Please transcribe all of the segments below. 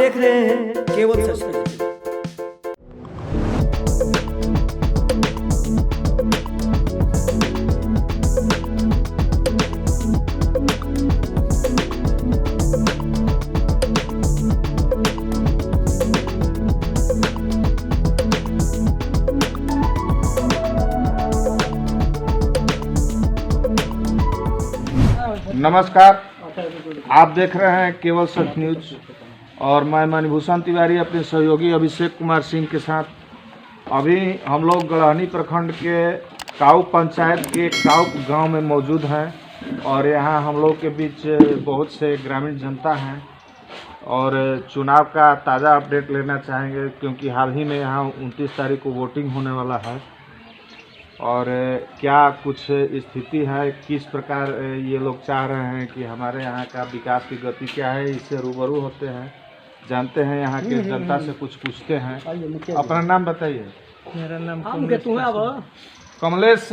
देख रहे हैं केवल सच न्यूज। नमस्कार, आप देख रहे हैं केवल सच न्यूज और मैं मणिभूषण तिवारी अपने सहयोगी अभिषेक कुमार सिंह के साथ अभी हम लोग गड़हनी प्रखंड के काऊ पंचायत के काऊ गांव में मौजूद हैं और यहाँ हम लोग के बीच बहुत से ग्रामीण जनता हैं और चुनाव का ताज़ा अपडेट लेना चाहेंगे क्योंकि हाल ही में यहाँ 29 तारीख को वोटिंग होने वाला है और क्या कुछ स्थिति है, किस प्रकार ये लोग चाह रहे हैं कि हमारे यहाँ का विकास की गति क्या है, इससे रूबरू होते हैं, जानते हैं, यहाँ के जनता से कुछ पूछते हैं। अपना नाम बताइए। मेरा नाम कमलेश।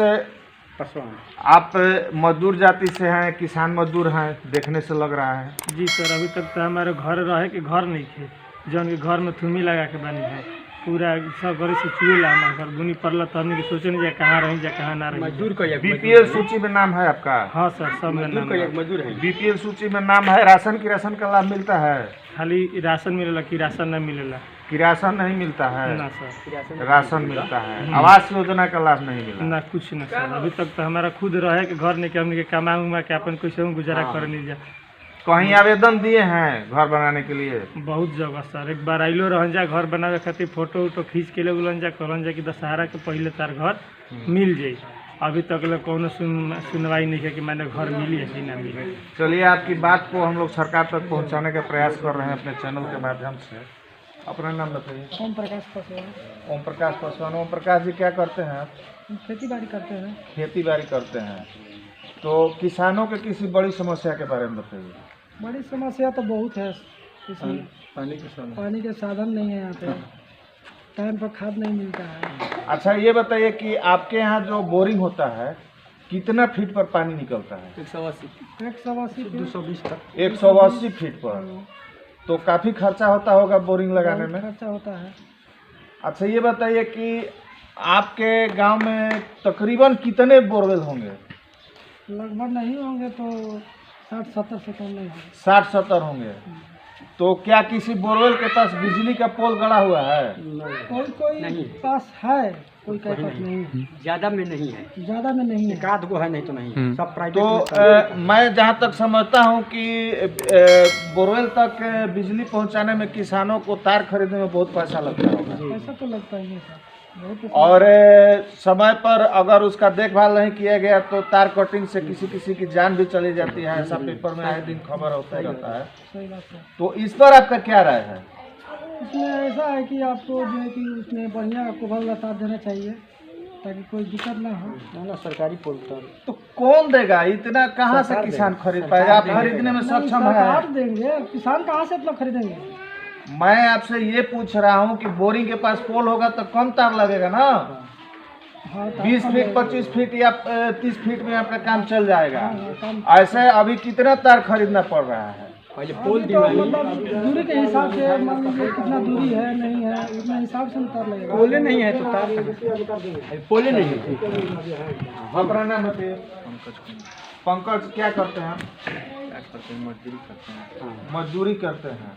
आप मजदूर जाति से हैं, किसान मजदूर हैं, देखने से लग रहा है। जी सर, अभी तक तो हमारे घर रहे के घर नहीं थे, जौन के घर में थूमी लगा के बनी है, पूरा सब घर से चुए ला हमारे घर बुनी पड़ल तो हमने सोचे नहीं जाए कहाँ रही जाए कहाँ ना रही। मजदूर का बीपीएल सूची में नाम है आपका? हाँ सर, सब में नाम है। बीपीएल सूची में नाम है। राशन की राशन का लाभ मिलता है? खाली राशन मिलेला कि राशन नहीं मिलेला? कि राशन नहीं मिलता है ना सर, राशन मिलता है। आवास योजना का लाभ नहीं मिला? ना कुछ ना सर, अभी तक तो हमारा खुद रहे के घर नहीं के हमने कमा उमा के अपन कुछ गुजारा कर नहीं जा। कहीं आवेदन दिए हैं घर बनाने के लिए? बहुत जगह सर, एक बार आइलो रहन जा घर बनावे खातिर फोटो वोटो खींच के लोग जा कहलन जा कि दशहरा के पहले तार घर मिल जाये। अभी तक लोग कोनो सुनवाई नहीं है कि मैंने घर मिली है कि ना मिली। चलिए, आपकी बात को हम लोग सरकार तक पहुंचाने का प्रयास कर रहे हैं अपने चैनल के माध्यम से। अपना नाम बताइए। ओम प्रकाश पासवान। ओम प्रकाश पासवान। ओम प्रकाश जी, क्या करते हैं आप? खेती बाड़ी करते हैं। खेती बाड़ी करते हैं, तो किसानों के किसी बड़ी समस्या के बारे में बताइए। बड़ी समस्या तो बहुत है, पानी के साधन नहीं है यहाँ पे, टाइम पर खाद नहीं मिलता है। अच्छा, ये बताइए कि आपके यहाँ जो बोरिंग होता है कितना फीट पर पानी निकलता है? 180 220 तक। 180 फीट पर, तो काफ़ी खर्चा होता होगा बोरिंग लगाने में? खर्चा होता है। अच्छा, ये बताइए कि आपके गांव में तकरीबन कितने बोरवेल होंगे? लगभग नहीं होंगे तो 60-70 से कम नहीं है। 60-70 होंगे। तो क्या किसी बोरवेल के पास बिजली का पोल गड़ा हुआ है? कोई नहीं पास है, कोई का पास नहीं है। ज्यादा में नहीं है, ज्यादा में नहीं है, एकाध गो है, नहीं तो नहीं सब प्राइवेट। तो मैं जहाँ तक समझता हूँ कि बोरवेल तक बिजली पहुँचाने में किसानों को तार खरीदने में बहुत पैसा लगता होगा। पैसा तो लगता ही है सर, और समय पर अगर उसका देखभाल नहीं किया गया तो तार कटिंग से किसी की जान भी चली जाती है, ऐसा पेपर में आए दिन खबर होता रहता है। सही बात है। तो इस पर आपका क्या राय है? इसमें ऐसा है कि आपको जो है कि उसमें बढ़िया कोभर लता देना चाहिए ताकि कोई दिक्कत ना हो। ना सरकारी पोल तो कौन देगा? इतना कहाँ से किसान खरीद पाएगा? आप खरीदने में सक्षम है? सरकार देंगे, किसान कहाँ से इतना खरीदेंगे? मैं आपसे ये पूछ रहा हूँ कि बोरिंग के पास पोल होगा तो कम तार लगेगा ना? 20 फीट 25 फीट या 30 फीट में आपका काम चल जाएगा। ऐसे अभी कितना तार खरीदना पड़ रहा है? पहले पोल मतलब दूरी के हिसाब से मान लीजिए कितना दूरी है नहीं है, उतना हिसाब से तार लगेगा। पोले नहीं है तो तार पोले नहीं है। अपना नाम बताइए। पंकज, क्या करते हैं? मजदूरी करते हैं। मजदूरी करते हैं।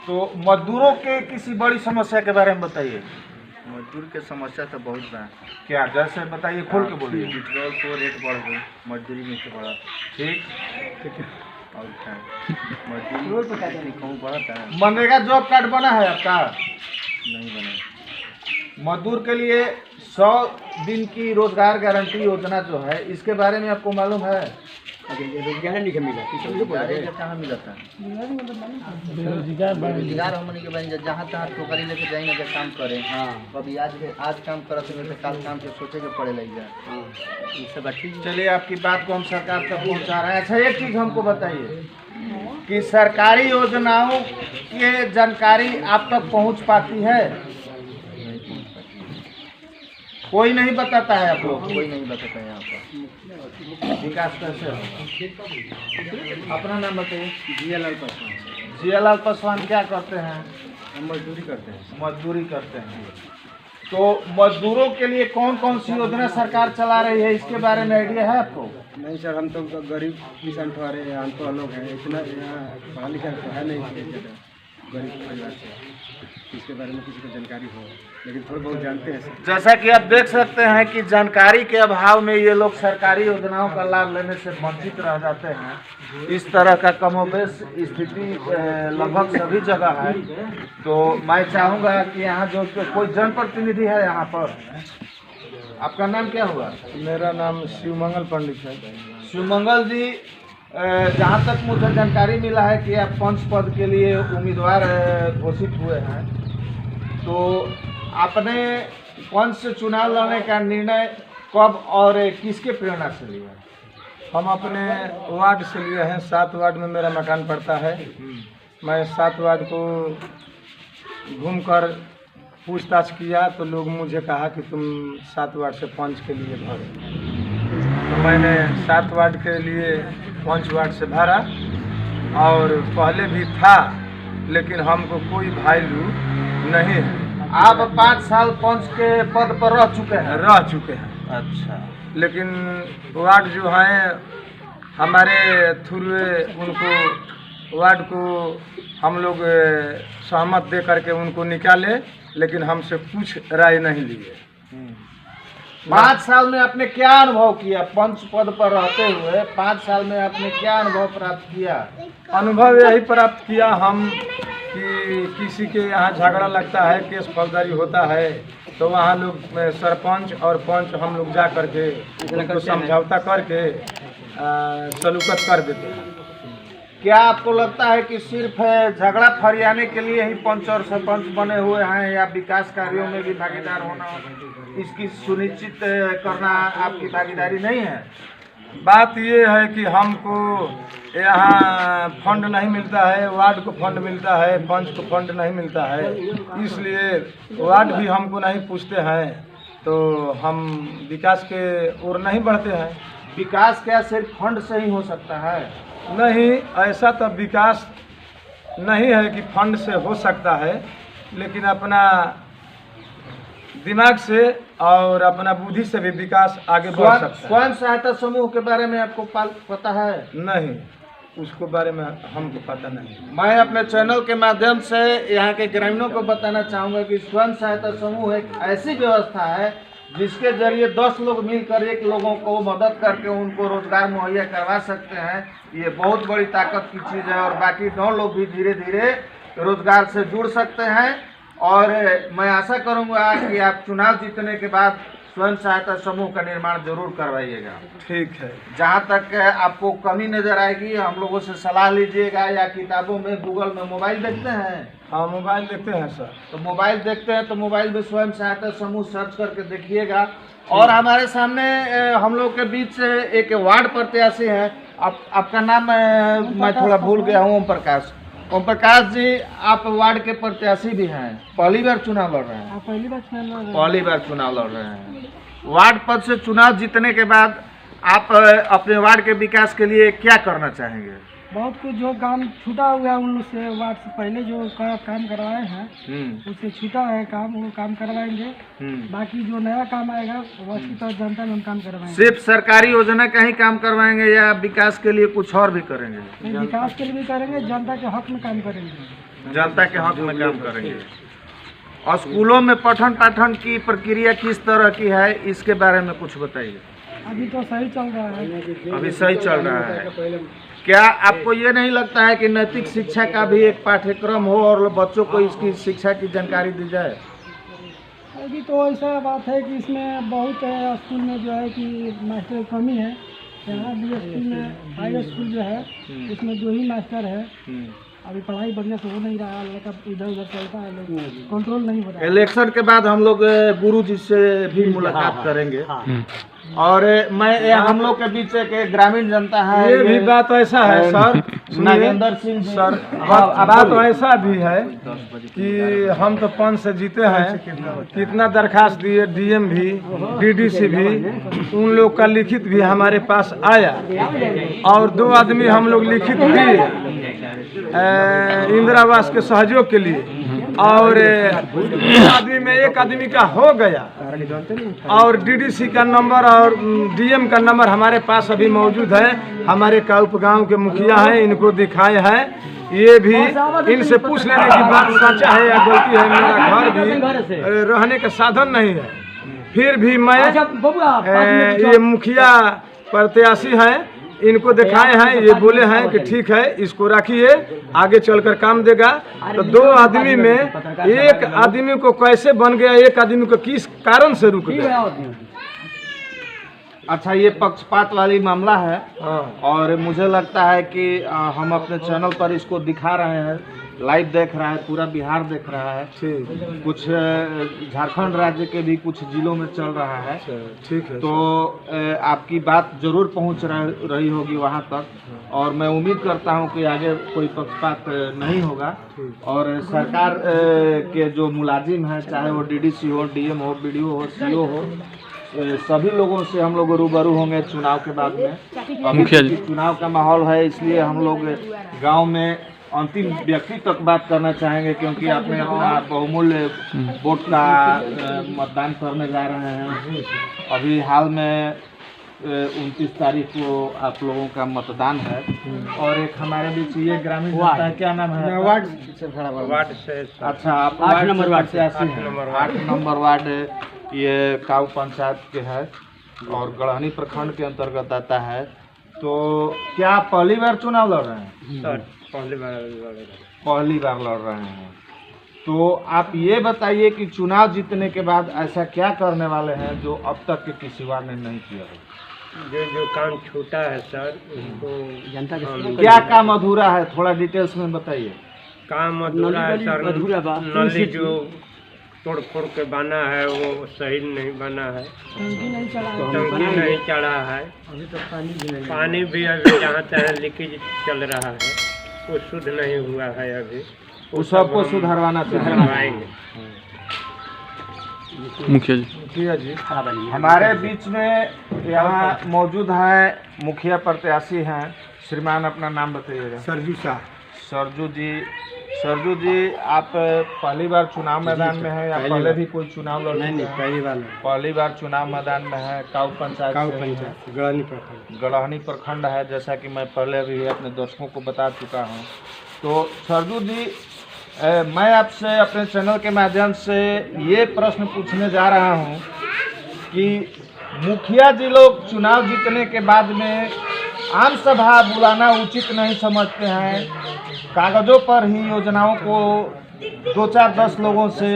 तो मजदूरों के किसी बड़ी समस्या के बारे में बताइए। मजदूर के समस्या तो बहुत है। क्या, जैसे बताइए, खोल के बोलिए। पेट्रोल को रेट बढ़ गई, मजदूरी में से बढ़ा। ठीक। और क्या मजदूरी कहूँ बढ़ता है। मनरेगा जॉब कार्ड बना है आपका? नहीं बना। मजदूर के लिए 100 दिन की रोजगार गारंटी योजना जो है, इसके बारे में आपको मालूम है? रोजगार नहीं मिला, कहाँ मिला था? बेरोजगार हमने के बनी जहाँ तहाँ टोकरी लेके जाएंगे जब काम करें। हाँ, कभी आज काम करते हैं तो कल काम के सोचे के पड़े लग जाए। हाँ, ये सब ठीक। चलिए, आपकी बात को हम सरकार तक पहुँचा रहे हैं। अच्छा, एक चीज़ हमको बताइए कि सरकारी योजनाओं की जानकारी आप तक पहुँच पाती है? कोई नहीं बताता है आप लोग? कोई नहीं बताता है यहाँ पर। विकास कैसे? अपना नाम बताइए। जियालाल पासवान। जियालाल पासवान क्या करते हैं? हम मजदूरी करते हैं। मजदूरी करते हैं। तो मजदूरों के लिए कौन कौन सी योजना सरकार चला रही है, इसके बारे में आइडिया है आपको? नहीं सर, हम तो गरीब किसान ठहरे हैं, हम तो लोग हैं, इतना यहाँ पढ़ा लिखा तो है नहीं, गरीब परिवार से, इसके बारे में किसी को जानकारी हो, लेकिन थोड़ा बहुत जानते हैं सर। जैसा कि आप देख सकते हैं कि जानकारी के अभाव में ये लोग सरकारी योजनाओं का लाभ लेने से वंचित रह जाते हैं। इस तरह का कमोबेश स्थिति लगभग सभी जगह है। तो मैं चाहूँगा कि यहाँ जो कोई जनप्रतिनिधि है यहाँ पर, आपका नाम क्या हुआ? मेरा नाम शिवमंगल पंडित है। शिवमंगल जी, जहाँ तक मुझे जानकारी मिला है कि आप पंच पद के लिए उम्मीदवार घोषित हुए हैं, तो आपने पंच से चुनाव लड़ने का निर्णय कब और किसके प्रेरणा से लिया? हम अपने वार्ड से लिए हैं, 7 वार्ड में मेरा मकान पड़ता है। मैं 7 वार्ड को घूमकर पूछताछ किया तो लोग मुझे कहा कि तुम 7 वार्ड से पंच के लिए भरो, तो मैंने 7 वार्ड के लिए पंच वार्ड से भरा। और पहले भी था, लेकिन हमको कोई वैल्यू नहीं है। आप 5 साल पंच के पद पर रह चुके हैं? अच्छा। लेकिन वार्ड जो हैं हमारे थ्रू, उनको वार्ड को हम लोग सहमत दे करके उनको निकाले, लेकिन हमसे कुछ राय नहीं लिए। 5 साल में आपने क्या अनुभव किया? पंच पद पर रहते हुए 5 साल में आपने क्या अनुभव प्राप्त किया? अनुभव यही प्राप्त किया हम कि किसी के यहाँ झगड़ा लगता है, केस फौजदारी होता है, तो वहाँ लोग सरपंच और पंच हम लोग जा करके उनको समझौता करके सलूकत कर देते हैं। क्या आपको लगता है कि सिर्फ झगड़ा फरियाने के लिए ही पंच और सरपंच बने हुए हैं, या विकास कार्यों में भी भागीदार होना, इसकी सुनिश्चित करना आपकी भागीदारी नहीं है? बात ये है कि हमको यहाँ फंड नहीं मिलता है, वार्ड को फंड मिलता है, पंच को फंड नहीं मिलता है, इसलिए वार्ड भी हमको नहीं पूछते हैं, तो हम विकास के ओर नहीं बढ़ते हैं। विकास क्या सिर्फ फंड से ही हो सकता है? नहीं, ऐसा तो विकास नहीं है कि फंड से हो सकता है, लेकिन अपना दिमाग से और अपना बुद्धि से भी विकास आगे बढ़ सकता है। स्वयं सहायता समूह के बारे में आपको पता है? नहीं, उसको बारे में हमको पता नहीं। मैं अपने चैनल के माध्यम से यहाँ के ग्रामीणों को बताना चाहूँगा कि स्वयं सहायता समूह एक ऐसी व्यवस्था है जिसके जरिए 10 लोग मिलकर एक लोगों को मदद करके उनको रोजगार मुहैया करवा सकते हैं। ये बहुत बड़ी ताकत की चीज़ है, और बाकी 9 लोग भी धीरे धीरे रोजगार से जुड़ सकते हैं। और मैं आशा करूंगा कि आप चुनाव जीतने के बाद स्वयं सहायता समूह का निर्माण जरूर करवाइएगा। ठीक है। जहाँ तक आपको कमी नजर आएगी, हम लोगों से सलाह लीजिएगा, या किताबों में, गूगल में मोबाइल देखते हैं? हाँ, मोबाइल देखते हैं सर। तो मोबाइल देखते हैं तो मोबाइल में स्वयं सहायता समूह सर्च करके देखिएगा। और हमारे सामने हम लोग के बीच एक वार्ड प्रत्याशी है, आपका नाम मैं थोड़ा भूल गया हूँ। ओम प्रकाश जी, आप वार्ड के प्रत्याशी भी हैं, पहली बार चुनाव लड़ रहे हैं? पहली बार चुनाव लड़ रहे हैं। वार्ड पद से चुनाव जीतने के बाद आप अपने वार्ड के विकास के लिए क्या करना चाहेंगे? बहुत कुछ जो काम छूटा हुआ है उन से, वार्ड से पहले जो काम करवाए हैं उससे छूटा है काम, वो काम करवाएंगे। बाकी जो नया काम आएगा वही तो जनता में हम काम करवाएंगे। सिर्फ सरकारी योजना का ही काम करवाएंगे या विकास के लिए कुछ और भी करेंगे? विकास के लिए भी करेंगे, जनता के हक में काम करेंगे। जनता के हक में काम करेंगे। और स्कूलों में पठन पाठन की प्रक्रिया किस तरह की है, इसके बारे में कुछ बताइए। अभी तो सही चल रहा है। अभी सही चल रहा है। क्या आपको ये नहीं लगता है कि नैतिक शिक्षा का भी एक पाठ्यक्रम हो और बच्चों को इसकी शिक्षा की जानकारी दी जाए? अभी तो ऐसा बात है कि इसमें बहुत स्कूल में जो है कि मास्टर की कमी है। यहाँ भी स्कूल में, हाई स्कूल जो है इसमें 2 ही मास्टर है। अभी पढ़ाई बढ़िया से हो नहीं रहा, लड़का इधर उधर चलता है, कंट्रोल नहीं हो रहा। इलेक्शन के बाद हम लोग गुरु जी से भी मुलाकात करेंगे। और मैं हम लोग के बीच एक ग्रामीण जनता है, ये भी बात ऐसा है सर, नागेंद्र सिंह जी। सर बात ऐसा भी है कि हम तो पंच से जीते हैं, कितना दरखास्त दिए, डीएम भी, डीडीसी भी, उन लोग का लिखित भी हमारे पास आया, और 2 आदमी हम लोग लिखित दिए, इंदिरा आवास के सहयोग के लिए, और आदमी में एक आदमी का हो गया, और डीडीसी का नंबर और डीएम का नंबर हमारे पास अभी मौजूद है। हमारे काउप गांव के मुखिया हैं, इनको दिखाए हैं, ये भी इनसे पूछ लेने की बात सच्चा है या गलती है। मेरा घर भी रहने का साधन नहीं है, फिर भी मैं ये मुखिया प्रत्याशी हैं, इनको दिखाए हैं, ये बोले हैं कि ठीक है इसको रखिए, आगे चलकर काम देगा। तो दो आदमी में एक आदमी को कैसे बन गया, एक आदमी को किस कारण से रुक गया? अच्छा, ये पक्षपात वाली मामला है, हाँ। और मुझे लगता है कि हम अपने चैनल पर इसको दिखा रहे हैं, लाइव देख रहा है, पूरा बिहार देख रहा है, कुछ झारखंड राज्य के भी कुछ जिलों में चल रहा है। ठीक है, तो आपकी बात जरूर पहुंच रही होगी वहां तक, और मैं उम्मीद करता हूं कि आगे कोई पक्षपात नहीं होगा, और सरकार के जो मुलाजिम हैं, चाहे वो डीडीसी हो, डीएम हो, बीडीओ हो, सीओ हो, सभी लोगों से हम लोग रूबरू होंगे चुनाव के बाद में। अभी चुनाव का माहौल है, इसलिए हम लोग गांव में अंतिम व्यक्ति तक बात करना चाहेंगे, क्योंकि आपने अपना बहुमूल्य वोट का मतदान करने जा रहे हैं। अभी हाल में 29 तारीख को आप लोगों का मतदान है, और एक हमारे बीच ये ग्रामीण जनता है, क्या नाम है? वार्ड से। अच्छा, आप 8 नंबर वार्ड से 8 नंबर वार्ड ये काऊ पंचायत के है और गढ़हनी प्रखंड के अंतर्गत आता है। तो क्या आप पहली बार चुनाव लड़ रहे हैं? सर पहली बार लड़ रहे हैं। तो आप ये बताइए कि चुनाव जीतने के बाद ऐसा क्या करने वाले हैं जो अब तक के किसी बार ने नहीं किया है? जो काम छूटा है सर, उसको जनता के क्या काम अधूरा है, थोड़ा डिटेल्स में बताइए। काम अधूरा है सर, नली जो तोड़ फोड़ के बना है वो सही नहीं बना है, टंकी नहीं चढ़ा है, पानी भी अभी जहाँ तहाँ लीकेज चल रहा है, वो शुद्ध नहीं हुआ है अभी, वो सबको सुधारवाना सुधारवाएंगे। मुखिया जी हमारे बीच में यहाँ मौजूद है, मुखिया प्रत्याशी हैं, श्रीमान अपना नाम बताइएगा। सरजू शाह। सरजू जी, आप पहली बार चुनाव मैदान में हैं या पहले भी कोई चुनाव लड़ चुके हैं? पहली बार चुनाव मैदान में है। काऊ पंचायत गढ़हनी प्रखंड है, जैसा कि मैं पहले भी अपने दर्शकों को बता चुका हूं। तो सरजू जी, मैं आपसे अपने चैनल के माध्यम से ये प्रश्न पूछने जा रहा हूं कि मुखिया जी लोग चुनाव जीतने के बाद में आम सभा बुलाना उचित नहीं समझते हैं, कागजों पर ही योजनाओं को 2-4-10 लोगों से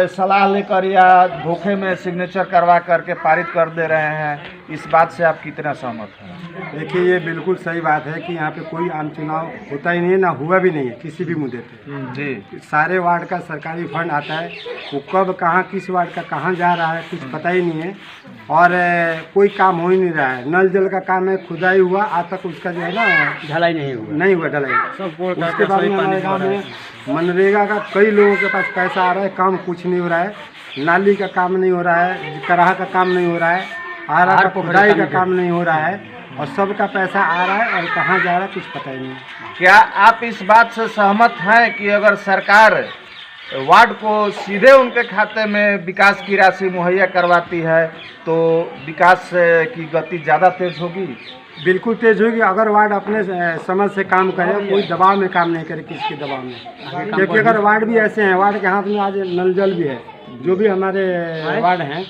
सलाह लेकर या धोखे में सिग्नेचर करवा करके पारित कर दे रहे हैं। इस बात से आप कितना सहमत हैं? देखिए, ये बिल्कुल सही बात है कि यहाँ पे कोई आम चुनाव होता ही नहीं है, ना हुआ भी नहीं है किसी भी मुद्दे पे। जी, सारे वार्ड का सरकारी फंड आता है, वो कब कहाँ किस वार्ड का कहाँ जा रहा है कुछ पता ही नहीं है, और कोई काम हो ही नहीं रहा है। नल जल का काम है, खुदाई हुआ, आज तक उसका जो है ना ढलाई नहीं हुआ ढलाई। उसके बाद में हमारे गाँव में मनरेगा का कई लोगों के पास पैसा आ रहा है, काम कुछ नहीं हो रहा है, नाली का काम नहीं हो रहा है, कराहा का काम नहीं हो रहा है, आरा का खुदाई का काम नहीं हो रहा है, और सबका पैसा आ रहा है और कहाँ जा रहा है कुछ पता ही नहीं। क्या आप इस बात से सहमत हैं कि अगर सरकार वार्ड को सीधे उनके खाते में विकास की राशि मुहैया करवाती है तो विकास की गति ज़्यादा तेज होगी? बिल्कुल तेज होगी, अगर वार्ड अपने समझ से काम करे, कोई दबाव में काम नहीं करे, किसके दबाव में। क्योंकि अगर वार्ड भी ऐसे हैं, वार्ड के हाथ में आज नल जल भी है, जो भी हमारे वार्ड हैं,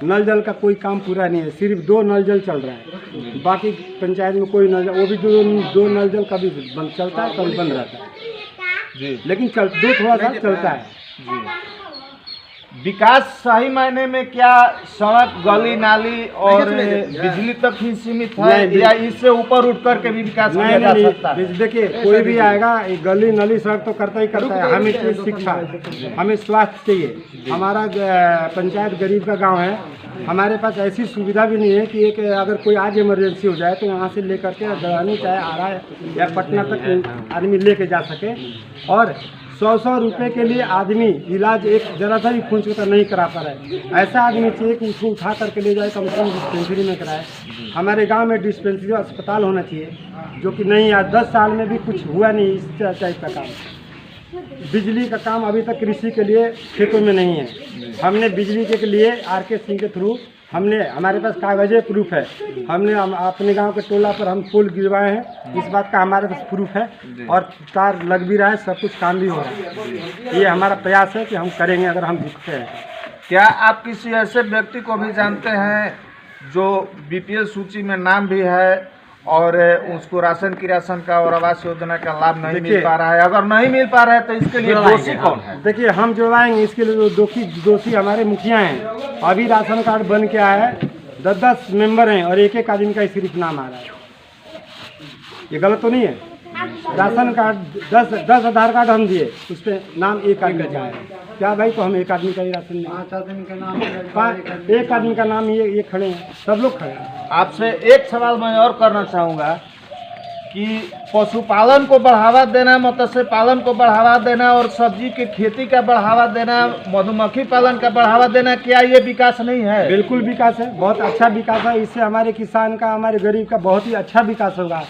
नल जल का कोई काम पूरा नहीं है, सिर्फ 2 नल जल चल रहा है, बाकी पंचायत में कोई नल, वो भी 2 नल जल कभी बंद चलता है कभी बंद रहता है जी, लेकिन दो थोड़ा सा चलता है जी। विकास सही मायने में क्या सड़क, गली नाली और बिजली तक ही सीमित है या इससे ऊपर उठ कर के भी विकास किया जा सकता है? देखिए, कोई भी आएगा गली नाली सड़क तो करता ही करता है, हमें शिक्षा, हमें स्वास्थ्य चाहिए। हमारा पंचायत गरीब का गांव है, हमारे पास ऐसी सुविधा भी नहीं है कि एक अगर कोई आज इमरजेंसी हो जाए तो यहाँ से लेकर के गढ़हनी चाहे आरा या पटना तक आदमी लेके जा सके। और 100 रुपए के लिए आदमी इलाज एक जरा सा भी खून चूता नहीं करा पा रहा है। ऐसा आदमी चाहिए कि उसको उठा करके ले जाए, कम से कम डिस्पेंसरी में कराए। हमारे गांव में डिस्पेंसरी अस्पताल होना चाहिए, जो कि नहीं आज 10 साल में भी कुछ हुआ नहीं इस टाइप का काम। बिजली का काम अभी तक कृषि के लिए खेतों में नहीं है। हमने बिजली के लिए RK सिंह के थ्रू हमारे पास कागज़े प्रूफ है। हमने अपने गांव के टोला पर हम पोल गिरवाए हैं, इस बात का हमारे पास प्रूफ है, और तार लग भी रहा है, सब कुछ काम भी हो रहा है। ये हमारा प्रयास है कि हम करेंगे अगर हम जीतते हैं। क्या आप किसी ऐसे व्यक्ति को भी जानते हैं जो BPL सूची में नाम भी है और उसको राशन का और आवास योजना का लाभ नहीं मिल पा रहा है? अगर नहीं मिल पा रहा है तो इसके लिए दोषी कौन है? देखिए, हम जुड़वाएंगे इसके लिए। जो दोषी हमारे मुखिया हैं। अभी राशन कार्ड बन के आया है, 10-10 मेंबर हैं और एक आदमी का सिर्फ नाम आ रहा है। ये गलत तो नहीं है? राशन कार्ड 10 आधार कार्ड हम दिए, उस पर नाम एक आदमी का है। क्या भाई, तो हम एक आदमी का ही राशन दें? 5 आदमी का नाम, एक आदमी का नाम ये खड़े हैं, सब लोग खड़े हैं। आपसे एक सवाल मैं और करना चाहूँगा कि पशुपालन को बढ़ावा देना, मत्स्य पालन को बढ़ावा देना और सब्जी की खेती का बढ़ावा देना, मधुमक्खी पालन का बढ़ावा देना, क्या ये विकास नहीं है? बिल्कुल विकास है, बहुत अच्छा विकास है। इससे हमारे किसान का, हमारे गरीब का बहुत ही अच्छा विकास होगा।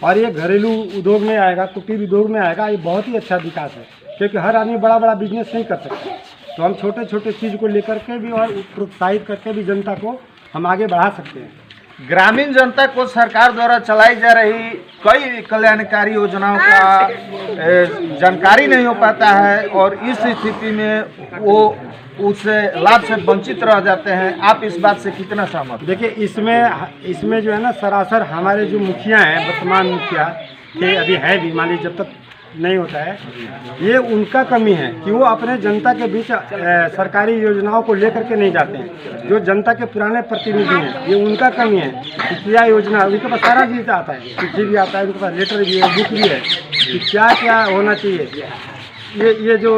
और ये घरेलू उद्योग में आएगा, कुटीर उद्योग में आएगा, ये बहुत ही अच्छा विकास है। क्योंकि हर आदमी बड़ा बड़ा बिजनेस नहीं कर सकता, तो हम छोटे छोटे चीज़ को लेकर के भी और प्रोत्साहित करके भी जनता को हम आगे बढ़ा सकते हैं। ग्रामीण जनता को सरकार द्वारा चलाई जा रही कई कल्याणकारी योजनाओं का जानकारी नहीं हो पाता है और इस स्थिति में वो उससे लाभ से वंचित रह जाते हैं। आप इस बात से कितना सहमत? देखिए, इसमें जो है ना, सरासर हमारे जो मुखिया हैं, वर्तमान मुखिया थे, अभी है भी, मान लीजिए जब तक नहीं होता है, ये उनका कमी है कि वो अपने जनता के बीच सरकारी योजनाओं को लेकर के नहीं जाते हैं। जो जनता के पुराने प्रतिनिधि हैं, ये उनका कमी है कि क्या योजना, उनके पास सारा चीज़ आता है, चिट्ठी भी आता है, उनके पास लेटर भी है, बुक भी है कि क्या क्या होना चाहिए। ये जो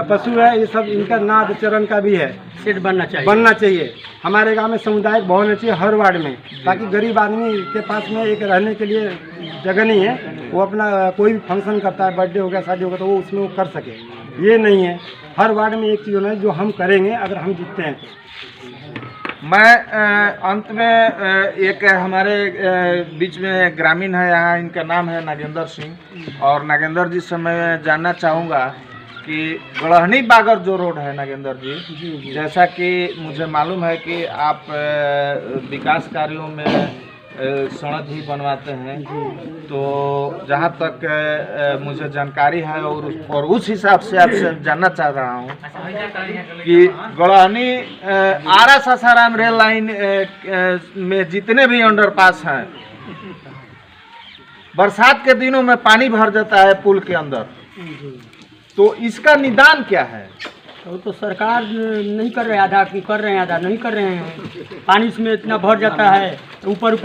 पशु है, ये सब इनका नाद चरण का भी है, सेट बनना चाहिए। हमारे गांव में सामुदायिक भवन होना चाहिए हर वार्ड में, ताकि गरीब आदमी के पास में एक रहने के लिए जगह नहीं है, वो अपना कोई भी फंक्शन करता है, बर्थडे हो गया, शादी हो गया, तो वो उसमें वो कर सके। ये नहीं है। हर वार्ड में एक चीज़ होना है, जो हम करेंगे अगर हम जीतते हैं तो। मैं अंत में एक हमारे बीच में ग्रामीण है यहाँ, इनका नाम है नागेंद्र सिंह, और नागेंद्र जी से मैं जानना चाहूँगा कि गड़हनी बागर जो रोड है नागेंद्र जी, जैसा कि मुझे मालूम है कि आप विकास कार्यों में सड़क भी बनवाते हैं, तो जहाँ तक मुझे जानकारी है और उस हिसाब से आपसे जानना चाह रहा हूँ कि गड़हनी आरा सासाराम रेल लाइन में जितने भी अंडरपास हैं, बरसात के दिनों में पानी भर जाता है पुल के अंदर, तो इसका निदान क्या है? वो तो सरकार नहीं कर रहे, आधा कर रहे हैं, आधा नहीं कर रहे हैं। पानी इसमें इतना भर जाता है, ऊपर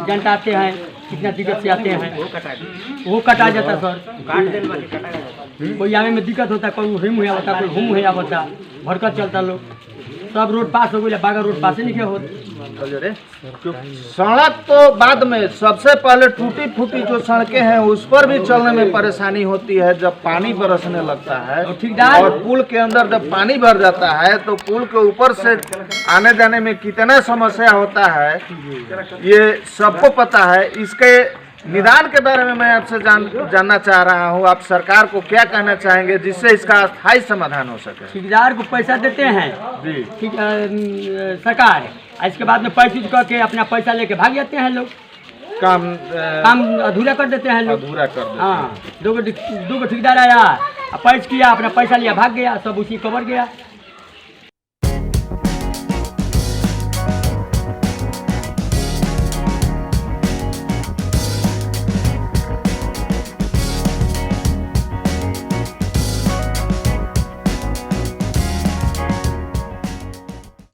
जनता आते हैं, कितना दिक्कत से आते हैं, वो कटा जाता है सर। कोई आने में दिक्कत होता है, कोई हिम हुआ होता, कोई हुम हुआ होता, भरकत चलता लोग, सब रोड पास हो गया, बागा रोड पास ही नहीं होता। सड़क तो बाद में, सबसे पहले टूटी फूटी जो सड़कें हैं उस पर भी चलने में परेशानी होती है जब पानी बरसने लगता है, और पुल के अंदर जब पानी भर जाता है तो पुल के ऊपर से आने जाने में कितना समस्या होता है, ये सबको पता है। इसके निदान के बारे में मैं आपसे जानना चाह रहा हूँ, आप सरकार को क्या कहना चाहेंगे जिससे इसका स्थायी समाधान हो सके? ठेकेदार को पैसा देते हैं जी, ठीक सरकार, इसके बाद में पैसे करके अपना पैसा लेके भाग जाते हैं लोग, काम अधूरा कर देते हैं लोग, अधूरा कर देते हैं। हाँ, दो ठेकेदार आया, पैसा किया, अपना पैसा लिया, भाग गया, सब उसी कवर गया।